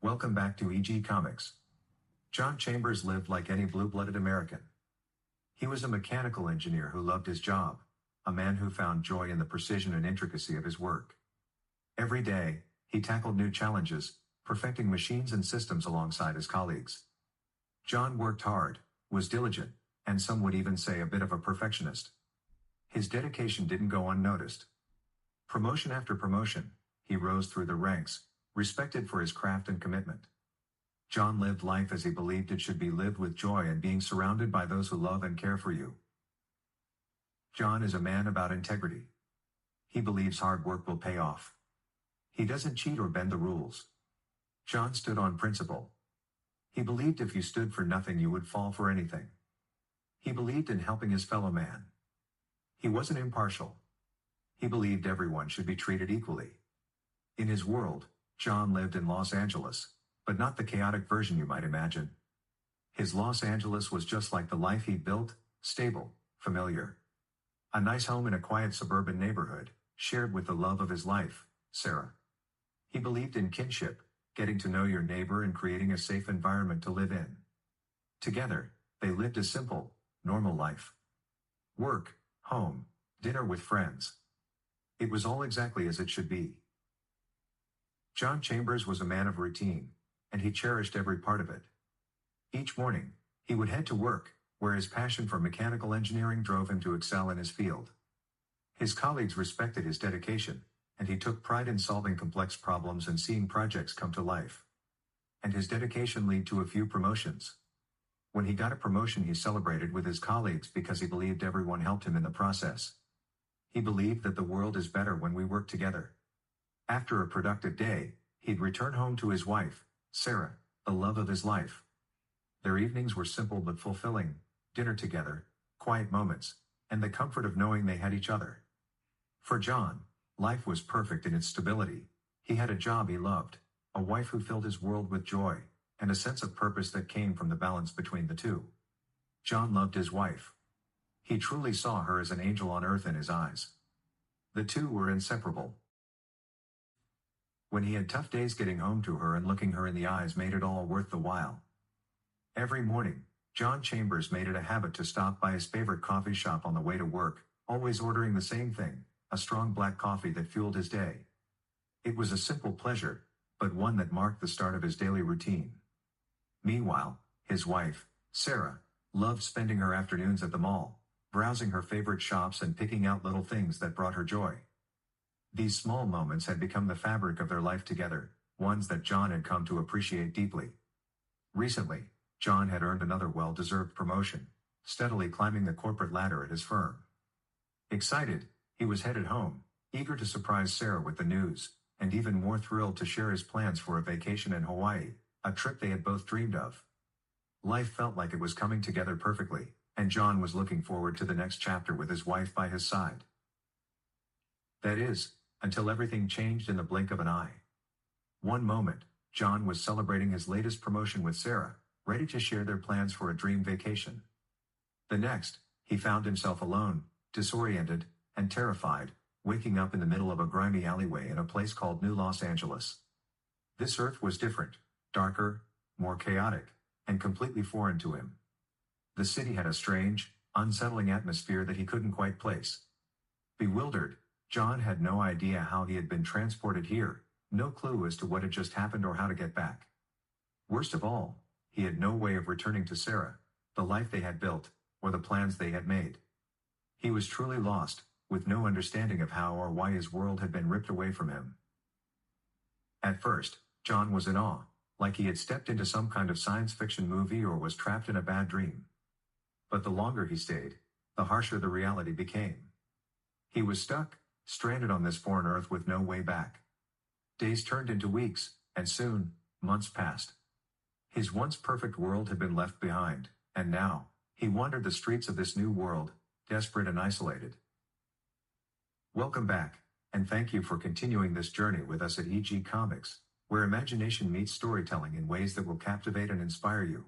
Welcome back to EG Comics. John Chambers lived like any blue-blooded American. He was a mechanical engineer who loved his job, a man who found joy in the precision and intricacy of his work. Every day, he tackled new challenges, perfecting machines and systems alongside his colleagues. John worked hard, was diligent, and some would even say a bit of a perfectionist. His dedication didn't go unnoticed. Promotion after promotion, he rose through the ranks, respected for his craft and commitment. John lived life as he believed it should be lived, with joy and being surrounded by those who love and care for you. John is a man about integrity. He believes hard work will pay off. He doesn't cheat or bend the rules. John stood on principle. He believed if you stood for nothing you would fall for anything. He believed in helping his fellow man. He wasn't impartial. He believed everyone should be treated equally. In his world, John lived in Los Angeles, but not the chaotic version you might imagine. His Los Angeles was just like the life he built, stable, familiar. A nice home in a quiet suburban neighborhood, shared with the love of his life, Sarah. He believed in kinship, getting to know your neighbor and creating a safe environment to live in. Together, they lived a simple, normal life. Work, home, dinner with friends. It was all exactly as it should be. John Chambers was a man of routine, and he cherished every part of it. Each morning, he would head to work, where his passion for mechanical engineering drove him to excel in his field. His colleagues respected his dedication, and he took pride in solving complex problems and seeing projects come to life. And his dedication led to a few promotions. When he got a promotion, he celebrated with his colleagues because he believed everyone helped him in the process. He believed that the world is better when we work together. After a productive day, he'd return home to his wife, Sarah, the love of his life. Their evenings were simple but fulfilling: dinner together, quiet moments, and the comfort of knowing they had each other. For John, life was perfect in its stability. He had a job he loved, a wife who filled his world with joy, and a sense of purpose that came from the balance between the two. John loved his wife. He truly saw her as an angel on earth in his eyes. The two were inseparable. When he had tough days, getting home to her and looking her in the eyes made it all worth the while. Every morning, John Chambers made it a habit to stop by his favorite coffee shop on the way to work, always ordering the same thing: a strong black coffee that fueled his day. It was a simple pleasure, but one that marked the start of his daily routine. Meanwhile, his wife, Sarah, loved spending her afternoons at the mall, browsing her favorite shops and picking out little things that brought her joy. These small moments had become the fabric of their life together, ones that John had come to appreciate deeply. Recently, John had earned another well-deserved promotion, steadily climbing the corporate ladder at his firm. Excited, he was headed home, eager to surprise Sarah with the news, and even more thrilled to share his plans for a vacation in Hawaii, a trip they had both dreamed of. Life felt like it was coming together perfectly, and John was looking forward to the next chapter with his wife by his side. That is, until everything changed in the blink of an eye. One moment, John was celebrating his latest promotion with Sarah, ready to share their plans for a dream vacation. The next, he found himself alone, disoriented, and terrified, waking up in the middle of a grimy alleyway in a place called New Los Angeles. This earth was different, darker, more chaotic, and completely foreign to him. The city had a strange, unsettling atmosphere that he couldn't quite place. Bewildered, John had no idea how he had been transported here, no clue as to what had just happened or how to get back. Worst of all, he had no way of returning to Sarah, the life they had built, or the plans they had made. He was truly lost, with no understanding of how or why his world had been ripped away from him. At first, John was in awe, like he had stepped into some kind of science fiction movie or was trapped in a bad dream. But the longer he stayed, the harsher the reality became. He was stuck, stranded on this foreign earth with no way back. Days turned into weeks, and soon, months passed. His once perfect world had been left behind, and now, he wandered the streets of this new world, desperate and isolated. Welcome back, and thank you for continuing this journey with us at EG Comics, where imagination meets storytelling in ways that will captivate and inspire you.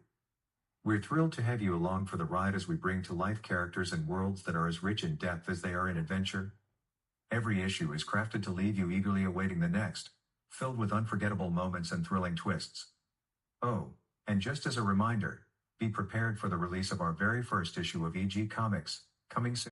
We're thrilled to have you along for the ride as we bring to life characters and worlds that are as rich in depth as they are in adventure. Every issue is crafted to leave you eagerly awaiting the next, filled with unforgettable moments and thrilling twists. Oh, and just as a reminder, be prepared for the release of our very first issue of EG Comics, coming soon.